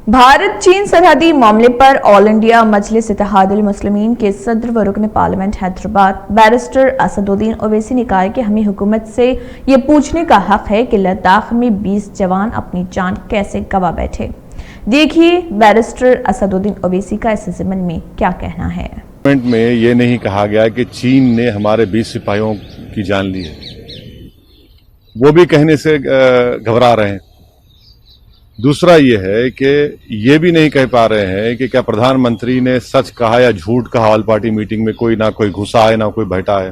भारत चीन सरहदी मामले पर ऑल इंडिया मजलिस इत्तेहादुल मुस्लिमीन के सदर व रुकन पार्लियामेंट हैदराबाद बैरिस्टर असदुद्दीन ओवैसी ने कहा है कि हमें हुकूमत से ये पूछने का हक है कि लद्दाख में 20 जवान अपनी जान कैसे गंवा बैठे। देखिए बैरिस्टर असदुद्दीन ओवैसी का इस ज़िम्न में क्या कहना है। में ये नहीं कहा गया कि चीन ने हमारे 20 सिपाहियों की जान ली है, वो भी कहने से घबरा रहे हैं। दूसरा ये है कि ये भी नहीं कह पा रहे हैं कि क्या प्रधानमंत्री ने सच कहा या झूठ कहा। ऑल पार्टी मीटिंग में कोई ना कोई घुसा है ना कोई बैठा है।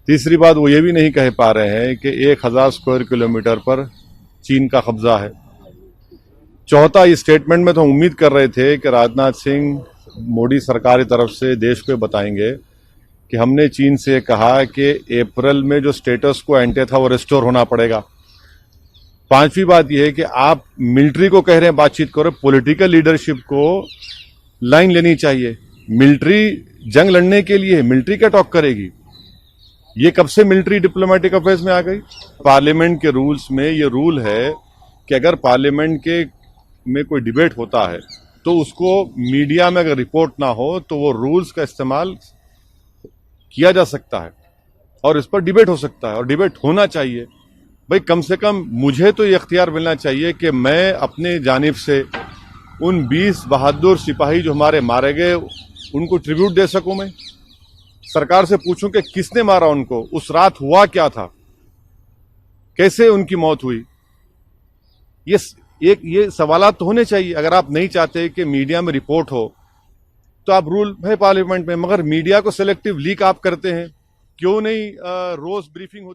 तीसरी बात वो ये भी नहीं कह पा रहे हैं कि 1000 स्क्वायर किलोमीटर पर चीन का कब्जा है। चौथा, इस स्टेटमेंट में तो उम्मीद कर रहे थे कि राजनाथ सिंह मोदी सरकार की तरफ से देश को बताएंगे कि हमने चीन से कहा कि अप्रैल में जो स्टेटस को एंटे था वो रिस्टोर होना पड़ेगा। पांचवी बात यह है कि आप मिलिट्री को कह रहे हैं बातचीत करो, पॉलिटिकल लीडरशिप को लाइन लेनी चाहिए। मिलिट्री जंग लड़ने के लिए, मिलिट्री क्या टॉक करेगी। ये कब से मिलिट्री डिप्लोमेटिक अफेयर्स में आ गई। पार्लियामेंट के रूल्स में ये रूल है कि अगर पार्लियामेंट के में कोई डिबेट होता है तो उसको मीडिया में अगर रिपोर्ट ना हो तो वो रूल्स का इस्तेमाल किया जा सकता है और इस पर डिबेट हो सकता है और डिबेट होना चाहिए। भाई कम से कम मुझे तो ये इख्तियार मिलना चाहिए कि मैं अपने जानिब से उन 20 बहादुर सिपाही जो हमारे मारे गए उनको ट्रिब्यूट दे सकूं। मैं सरकार से पूछूं कि किसने मारा उनको, उस रात हुआ क्या था, कैसे उनकी मौत हुई। ये सवालात तो होने चाहिए। अगर आप नहीं चाहते कि मीडिया में रिपोर्ट हो तो आप रूल है पार्लियामेंट में, मगर मीडिया को सिलेक्टिव लीक आप करते हैं। क्यों नहीं रोज ब्रीफिंग होती।